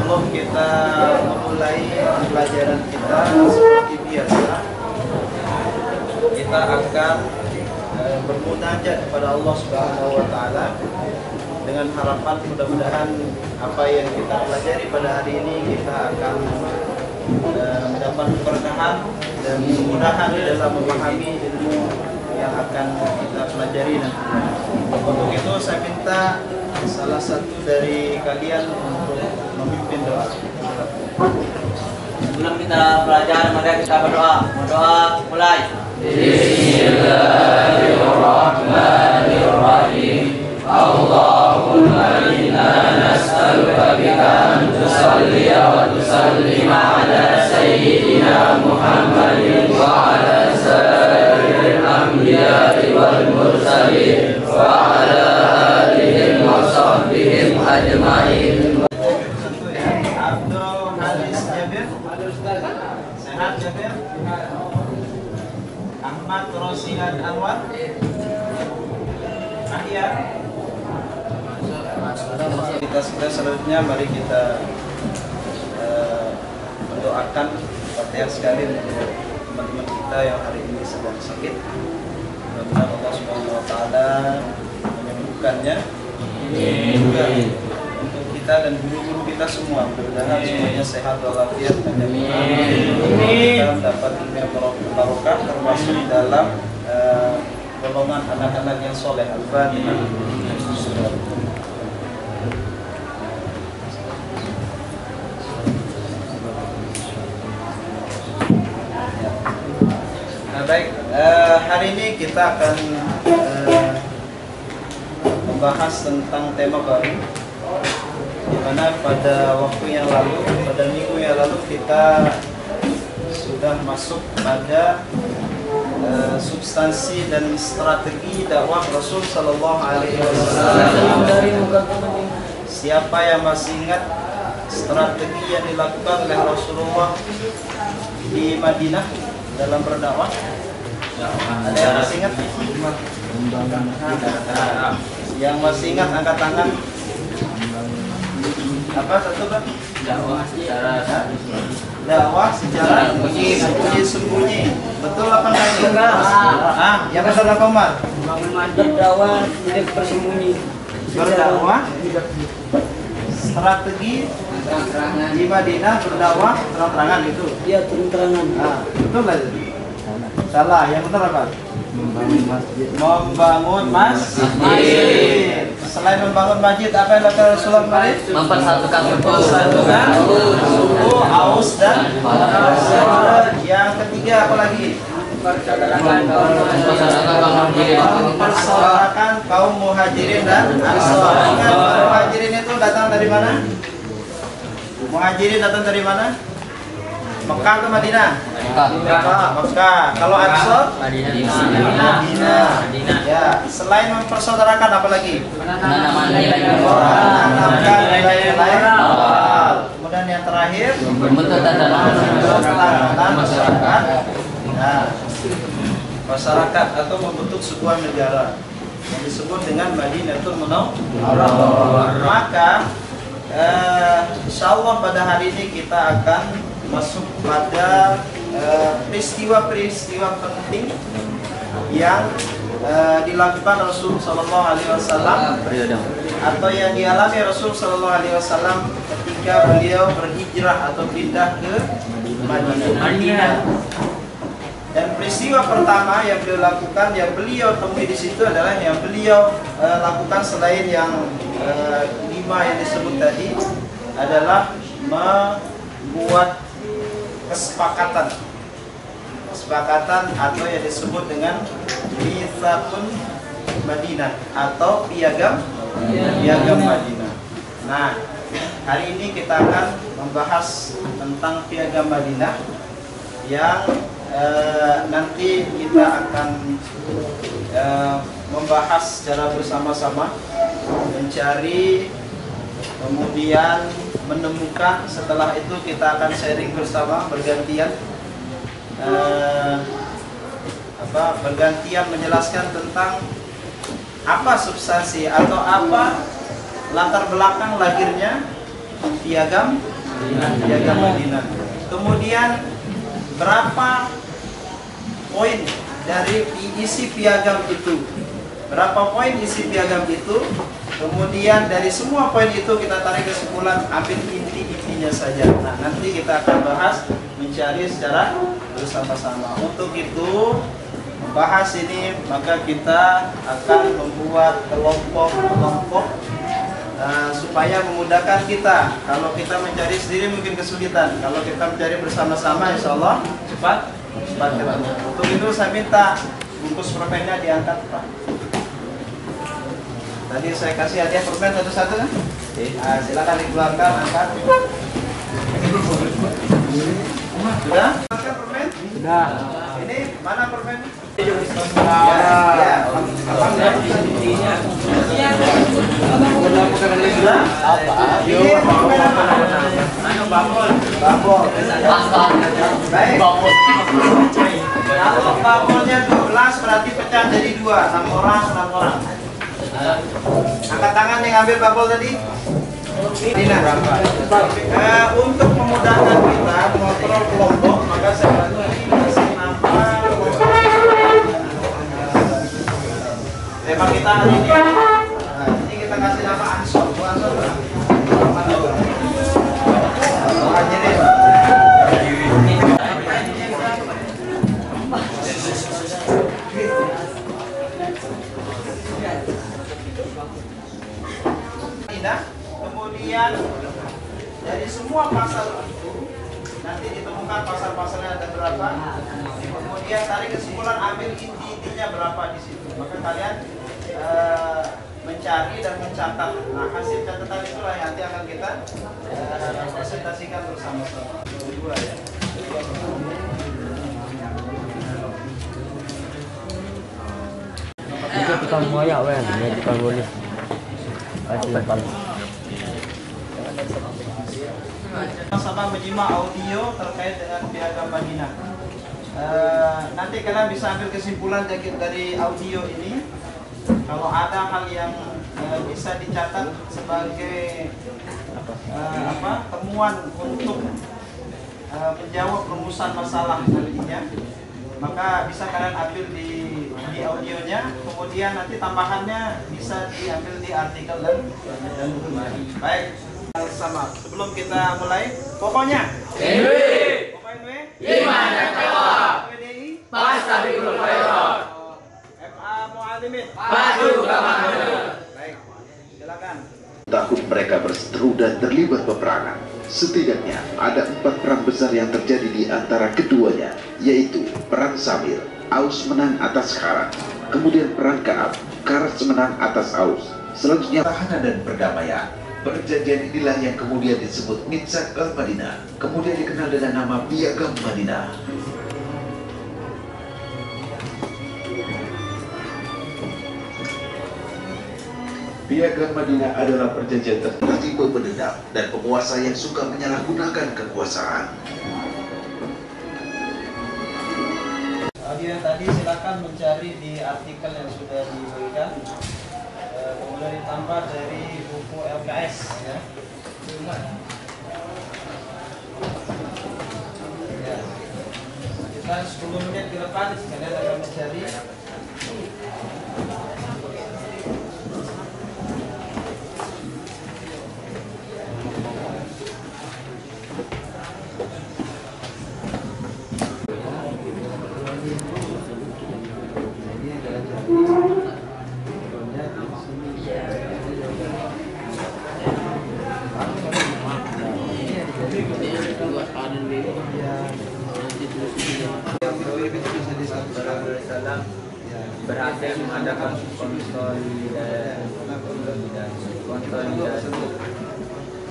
Sebelum kita memulai pelajaran kita seperti biasa, kita akan bermunajat kepada Allah Subhanahu wa taala dengan harapan mudah-mudahan apa yang kita pelajari pada hari ini kita akan mendapat keberkahan dan kemudahan dalam memahami ilmu yang akan kita pelajari nanti. Untuk itu saya minta salah satu dari kalian untuk memimpin doa. Sebelum kita belajar, mari kita berdoa. Berdoa mulai. Bismillahirrahmanirrahim. Allahumma inna nas'aluka bika an tusalli wa tusallim ala sayyidina Muhammadin wa ala sayyidil anbiya'i wal mursalin wa ala alihim wa sahbihim ajma'in. Abdul Halis Jabir. Sehat Jabir? Ahmad Rosihan Anwar. Ahya. Kita selanjutnya mari kita mendoakan Fatihah sekali untuk teman-teman kita yang hari ini sedang sakit. Mudah-mudahan Allah Subhanahu wa taala menyembuhkannya. Juga untuk kita dan guru-guru kita semua, mudah-mudahan semuanya sehat walafiat dan kita dapat barokah termasuk dalam golongan anak-anak yang soleh. Al-Fatihah. Baik, hari ini kita akan membahas tentang tema baru, di mana pada waktu yang lalu, pada minggu yang lalu kita sudah masuk pada substansi dan strategi dakwah Rasul Sallallahu Alaihi Wasallam. Siapa yang masih ingat strategi yang dilakukan oleh Rasulullah di Madinah dalam berdakwah? Ada yang masih ingat? Yang masih ingat angkat tangan. Apa satu kan? Dakwah secara sembunyi. Betul apa enggak? Yang betul apa Umar? Berdakwah tidak bersembunyi. Berdakwah strategi di Madinah berdakwah terang-terangan itu. Iya, terang-terangan. Betul nggak itu? Salah. Yang betul apa? Membangun masjid. Membangun masjid. Selain membangun masjid, apa yang dilakukan Rasulullah kemarin? Mempersatukan suku, Aus dan yang ketiga apa lagi? Mempersatukan kaum muhajirin dan ansor. Ingat, muhajirin itu datang dari mana? Muhajirin datang dari mana? Mekah ke Madinah? Mekah. Kalau Ansor? Madinah. Ya. Selain mempersaudarakan apa lagi? menanamkan nilai Menanamkan nilai-nilai moral. Kemudian yang terakhir, membentuk tatanan masyarakat. Nah, masyarakat atau membentuk sebuah negara yang disebut dengan Madinatul Munawwarah. Maka insya Allah pada hari ini kita akan masuk pada peristiwa-peristiwa penting yang dilakukan Rasul Sallallahu Alaihi Wasallam atau yang dialami Rasul Sallallahu Alaihi Wasallam ketika beliau berhijrah atau pindah ke Madinah. Dan peristiwa pertama yang beliau lakukan, yang beliau temui di situ adalah yang beliau lakukan selain yang 5 yang disebut tadi adalah membuat kesepakatan atau yang disebut dengan Mitsaqun Madinah atau piagam Madinah. Nah, hari ini kita akan membahas tentang piagam Madinah yang nanti kita akan membahas secara bersama-sama, mencari, kemudian menemukan. Setelah itu kita akan sharing bersama, bergantian bergantian menjelaskan tentang apa substansi atau apa latar belakang lahirnya piagam Piagam Madinah. Kemudian berapa poin dari isi piagam itu? Berapa poin isi piagam itu? Kemudian dari semua poin itu kita tarik kesimpulan, ambil inti-intinya saja. Nah, nanti kita akan bahas, mencari secara bersama-sama. Untuk itu, membahas ini, maka kita akan membuat kelompok-kelompok supaya memudahkan kita. Kalau kita mencari sendiri mungkin kesulitan. Kalau kita mencari bersama-sama, insya Allah cepat ketemu. Untuk itu saya minta bungkus permennya diangkat, Pak. Tadi saya kasih hadiah permen satu-satu kan? Nah, silakan dikeluarkan, angkat. Sudah? Angkat permen? Sudah. Ini mana permen? Ya. Ini permen apa? Babol. Baik. Kalau babolnya 12 berarti pecah jadi 2, 6 orang. Angkat tangan yang ambil babol tadi. Untuk memudahkan kita mengontrol kelompok, maka saya kasih nama tema kita hari ini. Nah, ini kita kasih nama Ansor. Bu Ansor, kemudian dari semua pasal itu nanti ditemukan pasal-pasalnya ada berapa, kemudian tarik kesimpulan, ambil inti-intinya berapa di situ. Maka kalian mencari dan mencatat. Nah, hasil catatan itulah yang nanti akan kita presentasikan bersama-sama. Dua ya. Itu kita mau ya, Wen. Ini kita boleh. Sama menyimak audio terkait dengan piagam Madinah. Nanti kalian bisa ambil kesimpulan dari audio ini. Kalau ada hal yang bisa dicatat sebagai temuan untuk menjawab rumusan masalah nantinya, maka bisa kalian ambil di audionya. Kemudian nanti tambahannya bisa diambil di artikel dan buku. Baik, sama. Sebelum kita mulai, pokoknya Gimana kawat? PDI Fastabiqul khairat. MA Mu'alimin Maju kama Baik, silakan. Tahun mereka berseteru dan terlibat peperangan. Setidaknya ada 4 perang besar yang terjadi di antara keduanya, yaitu Perang Samir, Aus menang atas Kharat, kemudian Perang Ka'ab, Kharat menang atas Aus. Selanjutnya pertahanan dan perdamaian. Perjanjian inilah yang kemudian disebut Mitsak al-Madinah, kemudian dikenal dengan nama Piagam Madinah. Piagam Madinah adalah perjanjian tipe pendendam dan penguasa yang suka menyalahgunakan kekuasaan. Audio yang tadi silakan mencari di artikel yang sudah diberikan, kemudian ditambah dari buku LKS ya. Kita 10 menit ke depan kalian akan mencari. Berhasil mengadakan konsolidasi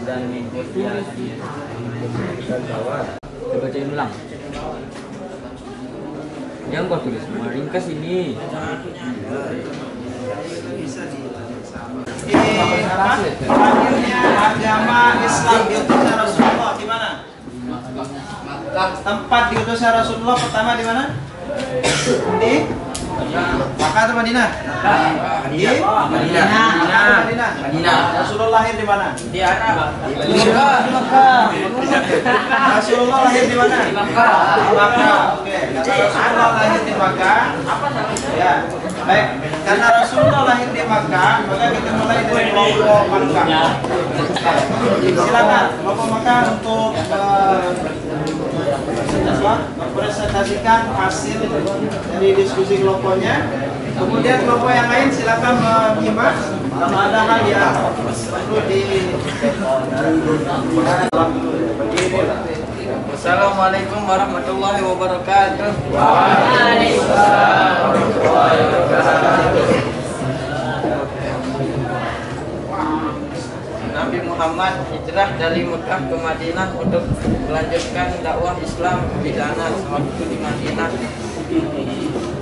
dan negosiasi. Coba bacain ulang. Yang kau tulis semua ringkas ini. Lahirnya agama Islam diutusnya Rasulullah di mana? Tempat diutusnya Rasulullah pertama di mana? Di Makkah atau Madinah? Di Madinah. Rasulullah lahir di mana? Di Arab. Di Makkah. Rasulullah lahir di mana? Di Makkah. Oke. Karena Rasulullah lahir di Makkah. Ya. Baik. Karena Rasulullah lahir di Makkah, maka kita mulai dari kelompok Makkah. Silakan kelompok Makkah untuk mempresentasikan hasil dari diskusi kelompoknya. Kemudian kelompok yang lain silakan menyimak kalau ada hal yang perlu Assalamualaikum warahmatullahi wabarakatuh. Waalaikumsalam warahmatullahi wabarakatuh. Nabi Muhammad hijrah dari Mekah ke Madinah untuk melanjutkan dakwah Islam di sana waktu di Madinah.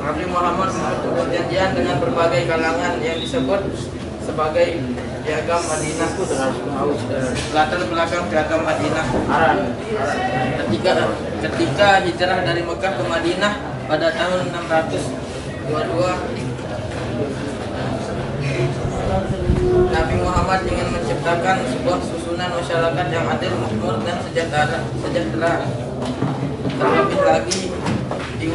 Nabi Muhammad membentuk perjanjian dengan berbagai kalangan yang disebut sebagai piagam Madinah. Latar belakang piagam Madinah. Ketika hijrah dari Mekah ke Madinah pada tahun 622, Nabi Muhammad ingin menciptakan sebuah susunan masyarakat yang adil, makmur, dan sejahtera. Terlebih lagi di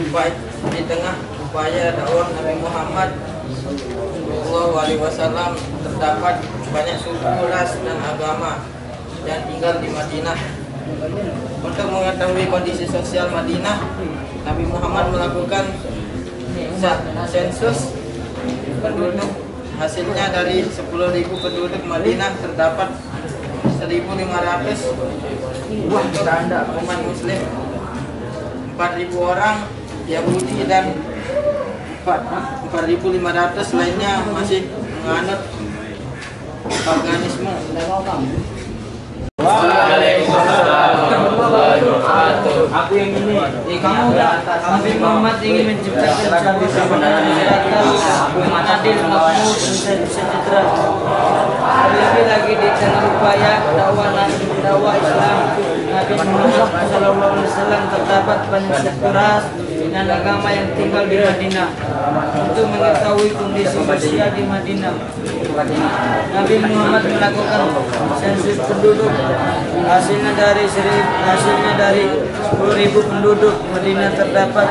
tengah upaya dakwah Nabi Muhammad SAW terdapat banyak suku, ras, dan agama yang tinggal di Madinah. Untuk mengetahui kondisi sosial Madinah, Nabi Muhammad melakukan sensus penduduk. Hasilnya dari 10.000 penduduk Madinah terdapat 1.500 untuk umat Muslim, 4.000 orang Yahudi, dan 4.500 lainnya masih menganut paganisme. Aku yang ini. Kamu udah. Nabi Muhammad ingin menciptakan satu masyarakat yang adil, makmur, dan sejahtera. Terlebih lagi di tengah upaya dakwah Islam, Nabi Muhammad SAW terdapat banyak suku, ras, dan agama yang tinggal di Madinah. Untuk mengetahui kondisi sosial di Madinah, Nabi Muhammad melakukan sensus penduduk. Hasilnya dari 10.000 penduduk Madinah terdapat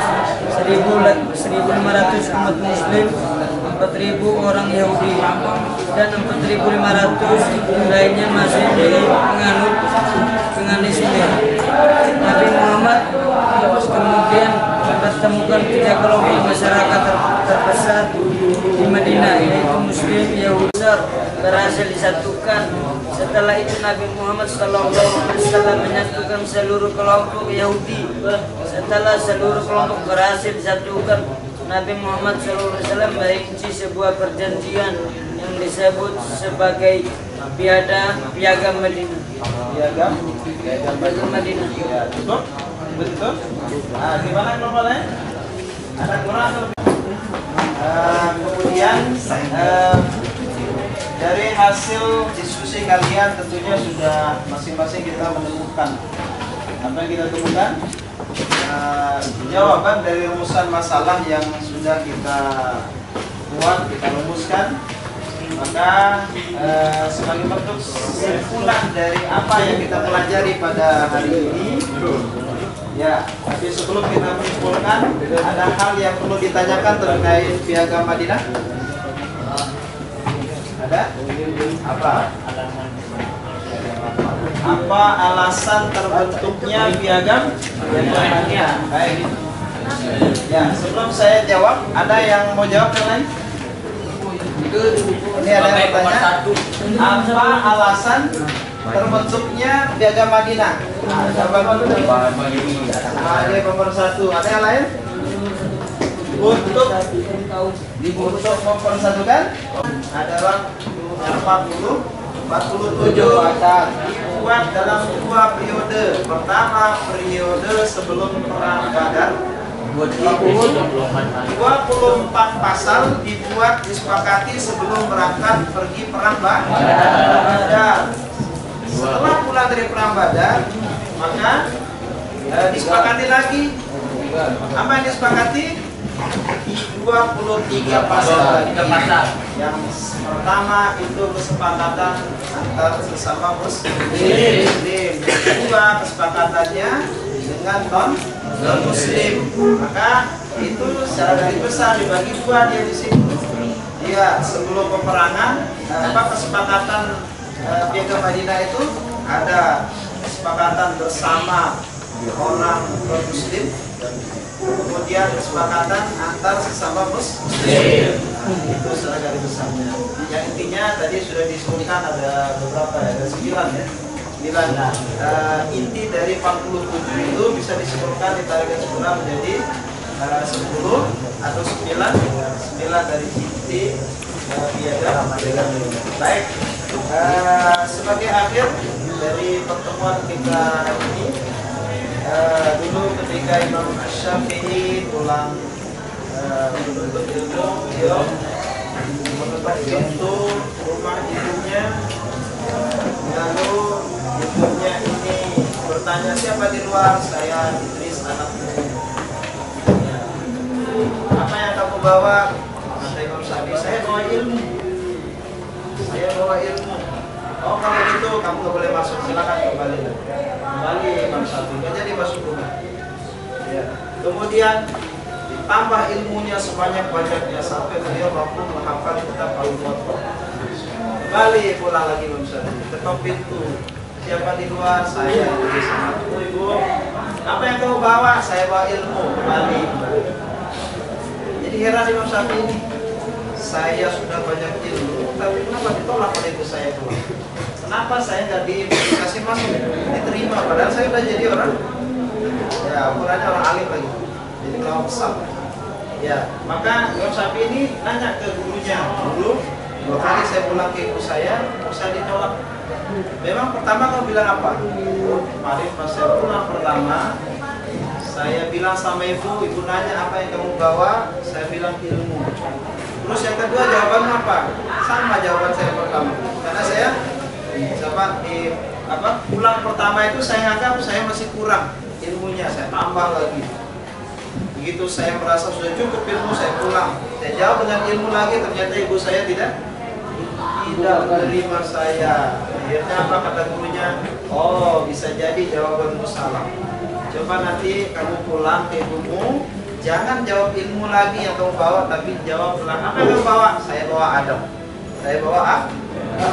1.500 umat Muslim, 4.000 orang Yahudi, dan 4.500 lainnya masih menganut paganisme. Nabi Muhammad kemudian menemukan 3 kelompok masyarakat terbesar di Madinah, yaitu Muslim, Yahudi, berhasil disatukan. Setelah itu Nabi Muhammad SAW menyatukan seluruh kelompok Yahudi. Setelah seluruh kelompok berhasil disatukan, Nabi Muhammad SAW merinci sebuah perjanjian yang disebut sebagai piagam Madinah. Piagam Madinah. Ya, cukup? Betul? Nah, gimana kelompok lain? Ada kurang atau lebih? Kemudian dari hasil diskusi kalian tentunya sudah masing-masing kita menemukan apa yang kita temukan, jawaban dari rumusan masalah yang sudah kita buat, kita rumuskan. Maka sebagai bentuk kesimpulan dari apa yang kita pelajari pada hari ini, ya, tapi sebelum kita menyimpulkan, ada hal yang perlu ditanyakan terkait piagam Madinah. Ada? Apa alasan terbentuknya piagam Madinah? Baik. Ya, sebelum saya jawab, ada yang mau jawab yang lain? Ini ada yang bertanya. Apa alasan terbentuknya piagam Madinah? Ada nomor 1. Ada yang lain? Untuk mempersatukan adalah 47 akan dibuat dalam 2 periode. Pertama, periode sebelum perang Badar. 24 pasal dibuat disepakati sebelum berangkat pergi perang Badar. Setelah pulang dari perang Badar, maka disepakati lagi. Apa yang disepakati? 23 pasal. Yang pertama itu kesepakatan antar sesama muslim. Yang kedua kesepakatannya dengan non muslim. Maka itu secara garis besar dibagi dua dia di sini. Dia sebelum peperangan kesepakatan Piagam Madinah itu ada kesepakatan bersama orang non-muslim, kemudian kesepakatan antar sesama muslim. Itu secara garis besarnya. Yang intinya tadi sudah disebutkan ada beberapa, ada 9 ya. 9 inti dari 47 itu bisa disebutkan ditarik kesimpulan menjadi 10 atau 9 dari inti Piagam Madinah. Baik, sebagai akhir dari pertemuan kita hari ini, dulu ketika Imam Asy-Syafi'i pulang menuntut ilmu, beliau menutup pintu rumah ibunya, lalu ibunya ini bertanya, siapa di luar? Saya Idris, anakmu. Apa yang kamu bawa? Kata Imam Syafi'i, saya bawa ilmu. Saya bawa ilmu. Oh, kalau gitu kamu nggak boleh masuk, silakan kembali. Kembali Imam Syafi'i, nggak jadi masuk rumah. Ya. Kemudian ditambah ilmunya sebanyak-banyaknya sampai beliau mampu menghafal kitab Al-Muwatta. Kembali pulang lagi Imam Syafi'i, ketok pintu. Siapa di luar? Saya di sana. Ibu, apa yang kamu bawa? Saya bawa ilmu. Kembali. Jadi heran Imam Syafi'i ini. Saya sudah banyak ilmu, tapi kenapa ditolak oleh ibu saya pulang? Kenapa saya nggak dikasih masuk, diterima? Padahal saya udah jadi orang, ya ukurannya orang alim lagi, jadi ulama besar. Ya, maka Imam Syafi'i ini nanya ke gurunya, dulu 2 kali saya pulang ke ibu saya ditolak. Memang pertama kamu bilang apa? Kemarin pas saya pulang pertama, saya bilang sama ibu nanya apa yang kamu bawa, saya bilang ilmu. Terus yang kedua jawabannya apa? Sama jawaban saya pertama. Karena saya pulang pertama itu saya anggap saya masih kurang ilmunya, saya tambah lagi. Begitu saya merasa sudah cukup ilmu, saya pulang. Saya jawab dengan ilmu lagi, ternyata ibu saya tidak menerima saya. Akhirnya apa kata gurunya? Oh, bisa jadi jawabanmu salah. Coba nanti kamu pulang ke ibumu, jangan jawab ilmu lagi yang kamu bawa, tapi jawablah apa yang kamu bawa? Saya bawa adab. Saya bawa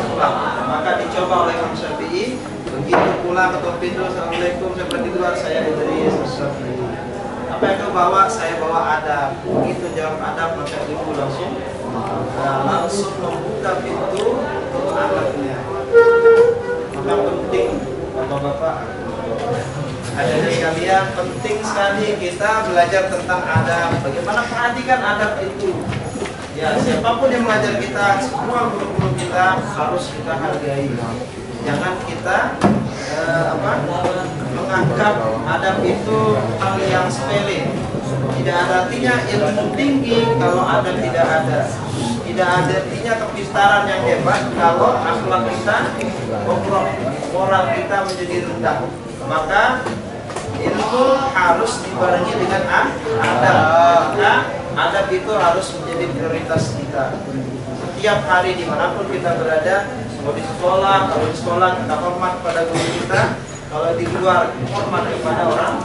pulang. Maka dicoba oleh Imam Syafi'i. Begitu pulang ketok pintu, assalamualaikum, seperti luar saya dari Syafi'i. Apa yang kamu bawa? Saya bawa adab. Begitu jawab adab, maka ibu langsung membuka pintu untuk anaknya. Maka penting, bapak-bapak, adanya sekalian, penting sekali kita belajar tentang adab. Bagaimana perhatikan adab itu. Ya, siapapun yang mengajar kita, semua guru-guru kita harus kita hargai. Jangan kita menganggap adab itu hal yang sepele. Tidak ada artinya ilmu tinggi kalau adab tidak ada. Tidak ada artinya kepistaran yang hebat kalau akhlak kita bobrok, moral kita menjadi rendah. Maka ilmu harus dibarengi dengan adab. Maka adab itu harus menjadi prioritas kita. Setiap hari dimanapun kita berada, mau di sekolah, kalau di sekolah kita hormat pada guru kita, kalau di luar hormat kepada orang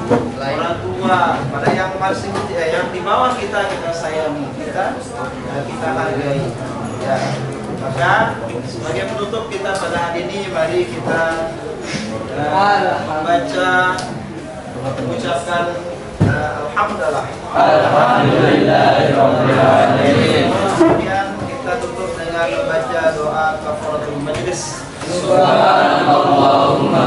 tua, pada yang masih yang di bawah kita sayangi, kita hargai. Ya. Maka sebagai penutup kita pada hari ini, mari kita membaca, mengucapkan alhamdulillah. Kemudian kita tutup dengan membaca doa kafaratul majlis. Subhanallahumma